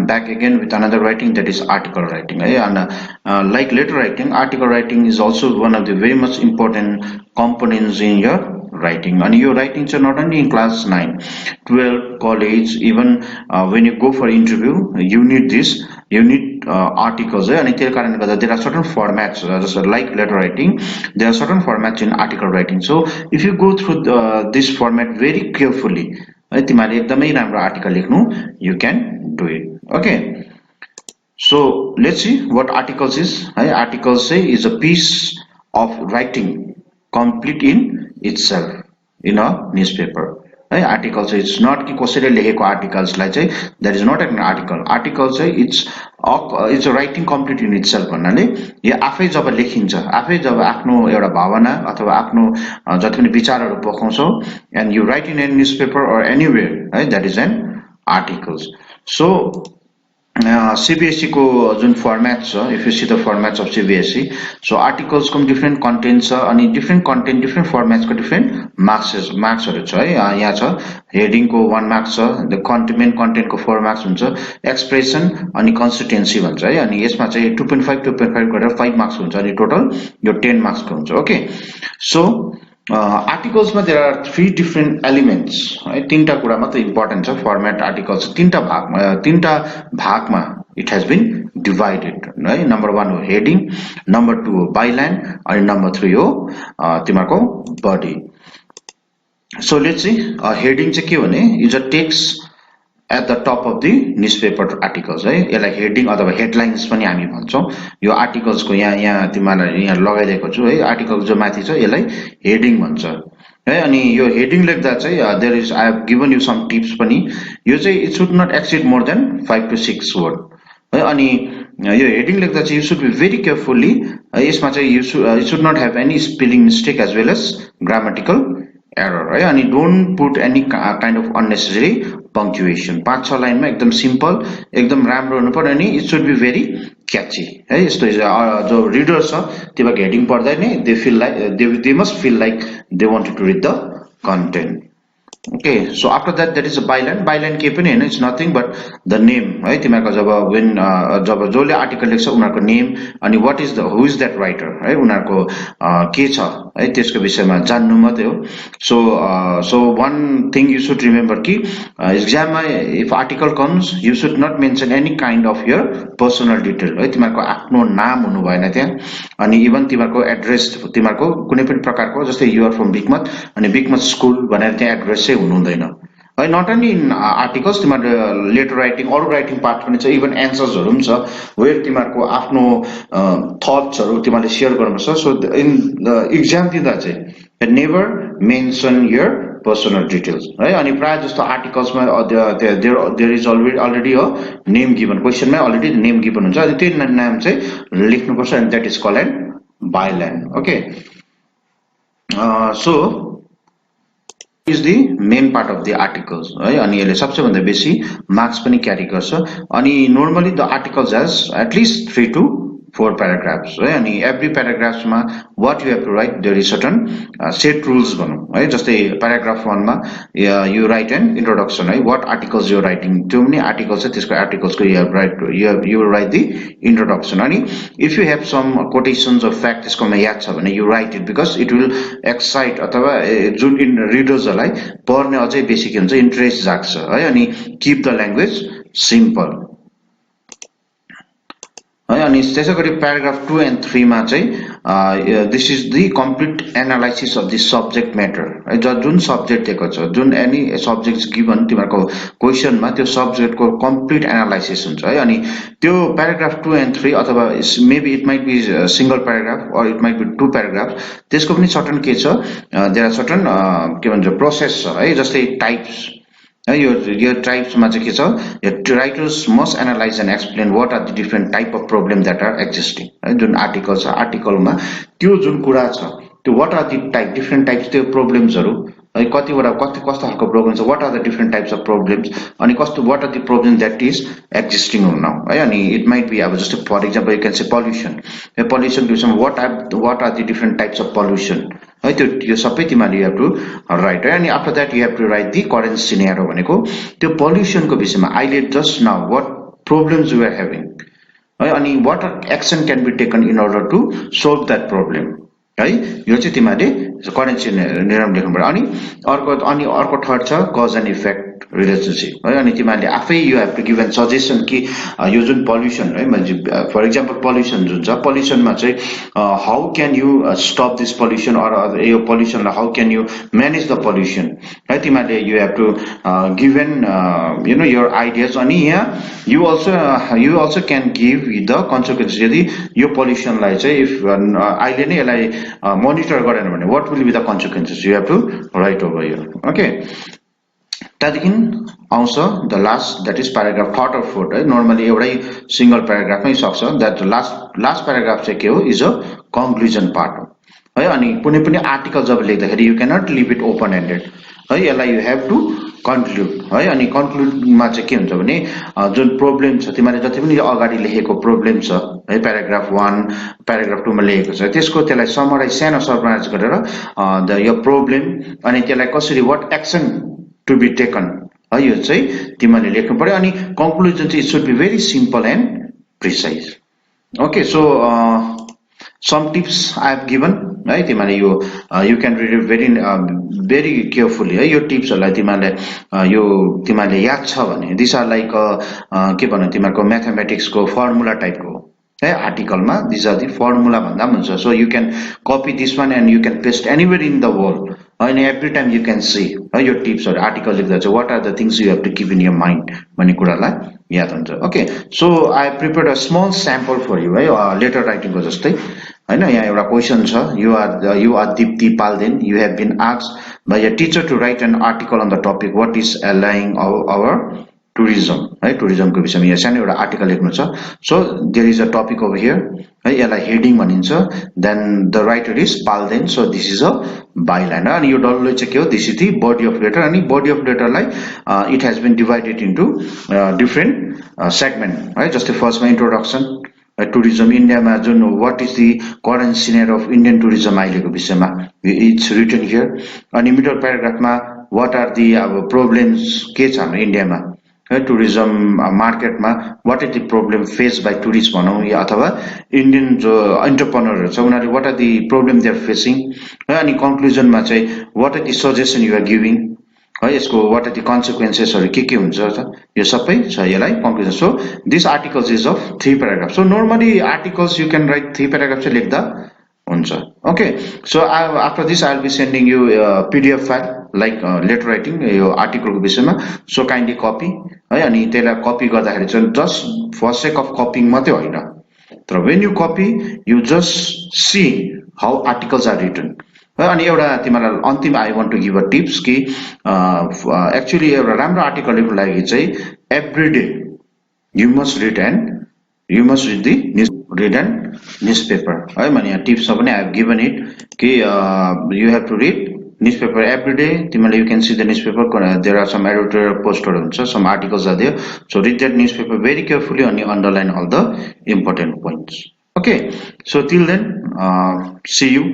back again with another writing, that is article writing. And like letter writing, article writing is also one of the very much important components in your writing. And your writings are not only in class 9, 12, college, even when you go for interview, you need this. You need articles, and there are certain formats, just like letter writing. There are certain formats in article writing. So if you go through this format very carefully, तिमीले एकदमै राम्रो article लेख्नु, you can do it. Okay, so let's see what articles is. Articles say is a piece of writing complete in itself in a newspaper. Article चाहिँ it's not कि कसैले लेखेको articles लाई चाहिँ that is not an article. Article चाहिँ it's a writing complete in itself भन्नाले यो आफै जब लेखिन्छ, आफै जब आफ्नो एउटा भावना अथवा आफ्नो जति पनि विचारहरू पोखाउँछौ, and you write in a newspaper or anywhere, that is an articles. So CBSE को जुन फर्मेट छ, if you see the formats of CBSE, so articles को different contents छ, अनि different content different formats को different marksहरू छ है. यहाँ छ heading को 1 marks छ, the main content को 4 marks हुन्छ, expression अनि constituency भन्छ है, अनि यसमा चाहिँ 2.5 गरेर 5 marks हुन्छ, अनि total यो 10 marks को हुन्छ. Okay, so articles ma there are 3 different elements, है. तीनटा कुरा मात्र important छ format articles, तीनटा भागमा it has been divided, है. Number 1 हो heading, number 2 हो byline, अनि number 3 हो तिम्रो body. So let's see, heading चाहिँ के भने is a text at the top of the newspaper articles, है. यसलाई heading अथवा headlines पनि हामी भन्छौं. यो articles को यहाँ तिमीलाई यहाँ लगाइदिएको छु है. article जो माथि छ यसलाई heading भन्छ है. अनि यो heading लेख्दा चाहिँ there is I have given you some tips पनि. यो चाहिँ it should not exceed more than 5 to 6 word है. अनि यो heading लेख्दा चाहिँ you should be very carefully, यसमा चाहिँ you should not have any spelling mistake as well as grammatical error, है. अनि don't put any kind of unnecessary punctuation. 5-6 लाइनमा एकदम सिम्पल, एकदम राम्रो हुनु पर्यो, अनि it should be very catchy, है. यस्तो जो readers छ त्यो हेडिङ पढ्दै नै they must feel like they wanted to read the content. Okay, so after that, that is a byline. Byline के पनि हैन, it's nothing but the name, है. तिमीहरुको जब जसले आर्टिकल लेख्छ उनीहरुको नेम, अनि who is that writer, है. उनीहरुको के छ है त्यसको विषयमा जान्नु मात्रै हो. So one thing you should remember कि exam मा if article comes, you should not mention any kind of your personal detail, है. तिमीहरुको आफ्नो नाम हुनु भएन त्यहाँ, अनि इभन तिमीहरुको एड्रेस, तिमीहरुको कुनै पनि प्रकारको, जस्तै you are from बिगमत अनि बिगमत स्कुल भनेर त्यहाँ एड्रेस चाहिँ हुनु हुँदैन है. नट ओन्ली इन आर्टिकल्स, तिमीहरु लेटर राइटिङ अरु राइटिङ पार्ट पनि छ, इभन एन्सर्सहरु पनि छ वेयर तिमीहरुको आफ्नो थट्सहरु तिमीले शेयर गर्नुपर्छ. सो इन एक्जाम दिँदा चाहिँ never mention your personal details, है. अनि प्राय जस्तो आर्टिकल्समा there is already a name given, क्वेशनमै अलरेडी नेम गिभन हुन्छ, अनि त्यो नाम चाहिँ लेख्नुपर्छ, and that is called an byline. Okay, so is the main part of the articles, है. अनि यसले सबसे भन्दा बेसी मार्क्स पनि क्यारी गर्छ. अनि normally the articles has at least 3 to 4 paragraphs, है. अनि every paragraphs मा what you have to write, there is certain set rules भनौं, है. जस्तै paragraph 1 मा you write an introduction, है. what articles you are writing, त्यो पनि articles छ, त्यसको articles को you write the introduction. अनि if you have some quotations of fact त्यसकोमा याद छ भने you write it, because it will excite अथवा जुन रिडर्सहरुलाई पढ्ने अझै बेसी के हुन्छ, इन्ट्रेस्ट जाग्छ, है. अनि keep the language simple, है. अनि त्यसैगरी paragraph 2 and 3 मा चाहिँ this is the complete analysis of the subject matter, है. जुन सब्जेक्ट दिएको छ, जुन एनी सब्जेक्ट्स गिभन तिमीहरुको क्वेशन मा त्यो सब्जेक्ट को कम्प्लिट एनालाइसिस हुन्छ, है. अनि त्यो paragraph 2 and 3 अथवा maybe it might be a single paragraph or it might be 2 paragraphs, त्यसको पनि सर्टेन के छ, there are certain के भन्छ प्रोसेस छ, है. जस्तै टाइप्स, your types मा चाहिँ के छ, writers must analyze and explain what are the different type of problem that are existing, है. जुन आर्टिकल छ, आर्टिकल मा त्यो जुन कुरा छ, त्यो what are the different types, त्यो प्रब्लम्सहरु, है. कस्तो खालको प्रब्लम छ, what are the different types of problems, अनि what are the problems that is existing now, है. अनि it might be just for example you can say pollution, pollution what are the different types of pollution, है. त्यो सबै तिमीले you have to write, है. अनि after that you have to write the current scenario भनेको त्यो pollution को विषयमा अहिले just now what problems you are having है अनि what action can be taken in order to solve that problem है यो चाहिँ तिमीले करेन्सी नियम लेख्नुपर्छ अनि अर्को थर्ड छ कज एन्ड इफेक्ट रिलेशनशिप है अनि तिमीले आफै you have to give an suggestion कि यो जुन पोल्युसन है मैले फर एक्जाम्पल पोल्युसन जुन छ पोल्युसनमा चाहिँ how can you stop this pollution or यो पोल्युसनलाई how can you manage the pollution है तिमीले you have to give an you know your ideas अनि यहाँ you also can give the consequences यदि यो पोल्युसनलाई चाहिँ इफ अहिले नै यसलाई मोनिटर गरेन भने what will be the consequences you have to write over here okay त्यहाँदेखि आउँछ the last that is paragraph third or fourth है नर्मली एउटै सिंगल प्याराग्राफमै सक्छ द्याट लास्ट प्याराग्राफ चाहिँ के हो इज अ कन्क्लुजन पार्ट हो है अनि कुनै पनि आर्टिकल जब लेख्दाखेरि you cannot leave it open ended है यसलाई यु हेभ टु कन्क्लुड है अनि कन्क्लुडमा चाहिँ के हुन्छ भने जुन प्रब्लम छ तिमीले जति पनि अगाडि लेखेको प्रब्लम छ है प्याराग्राफ 1 प्याराग्राफ 2 मा लेखेको छ त्यसलाई समराइज सानो समराइज गरेर द यो प्रब्लम अनि त्यसलाई कसरी what action to be taken है यो चाहिँ तिमीले लेख्नु पर्यो अनि कन्क्लुजन चाहिँ it should be very simple and precise okay so some tips I have given है तिमीले यो you can read it very carefully है यो टिप्सहरूलाई तिमीले याद छ भने दिस आर लाइक के भन्नु तिमीहरूको म्याथमेटिक्सको फर्मुला टाइपको है आर्टिकलमा दिस आर दि फर्मुला भन्दा पनि हुन्छ so you can copy this one and you can paste anywhere in the world and every time you can see your tips or article लेख्दा चाहिँ what are the things you have to keep in your mind भन्ने कुरालाई याद हुन्छ okay so I prepared a small sample for you है letter राइटिङको जस्तै हैन यहाँ एउटा क्वेशन छ you are Deepti Palden you have been asked by a teacher to write an article on the topic what is allying our tourism है टुरिज्मको विषयमा यहाँ सानो एउटा आर्टिकल लेख्नु छ so there is a topic over here है यसलाई हेडिङ भनिन्छ then the writer is Palden so this is a byline अनि यो डल्लै चाहिँ के हो this is the body of letter अनि बडी अफ लेटरलाई it has been divided into different segment है जस्तै फर्स्टमा इन्ट्रोडक्सन टुरिज्म इन्डियामा जुन what is the current scenario of Indian tourism अहिलेको विषयमा इट्स रिटन हियर अनि मिडल प्याराग्राफमा व्हाट आर दि अब प्रब्लम्स के छ हाम्रो इन्डियामा टुरिज्म मार्केटमा what is the problem face by tourist भनौँ या अथवा इन्डियन जो एन्टरप्रेन्योरहरु छ उनीहरुले what are the problem they are facing है अनि कन्क्लुजनमा चाहिँ what are the suggestion you are giving है यसको व्हाट आर द कन्सिक्वेन्सेसहरु के हुन्छ यो सबै छ यसलाई conclusion so this articles is of 3 paragraph so normally articles you can write 3 paragraph चाहिँ लेख्दा हुन्छ okay so after this I will be sending you PDF file like letter writing यो आर्टिकलको विषयमा सो काइन्डली कपी है अनि त्यसलाई copy गर्दाखेरि चाहिँ just for sake of copying मात्रै होइन तर when you copy you just see how articles are written है अनि एउटा तिमीलाई अन्तिम I want to give a tips कि एक्चुअली एउटा राम्रो आर्टिकल लेख्नको लागि चाहिँ every day you must read the read and newspaper है मैले यहाँ टिप्स पनि I have given it कि you have to read newspaper every day तिमीले you can see the newspaper there are some editorial posters हुन्छ some articles are there so read that newspaper very carefully and underline all the important points okay so till then see you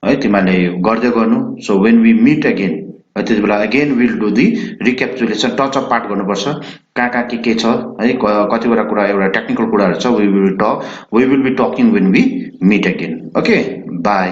है तिमीले गर्दै गर्नु so when we meet again त्यति बेला again will do the recapitulation touch up part गर्नुपर्छ कहाँ के छ है कतिवटा कुरा एउटा टेक्निकल कुराहरु छ we will be talking when we meet again okay bye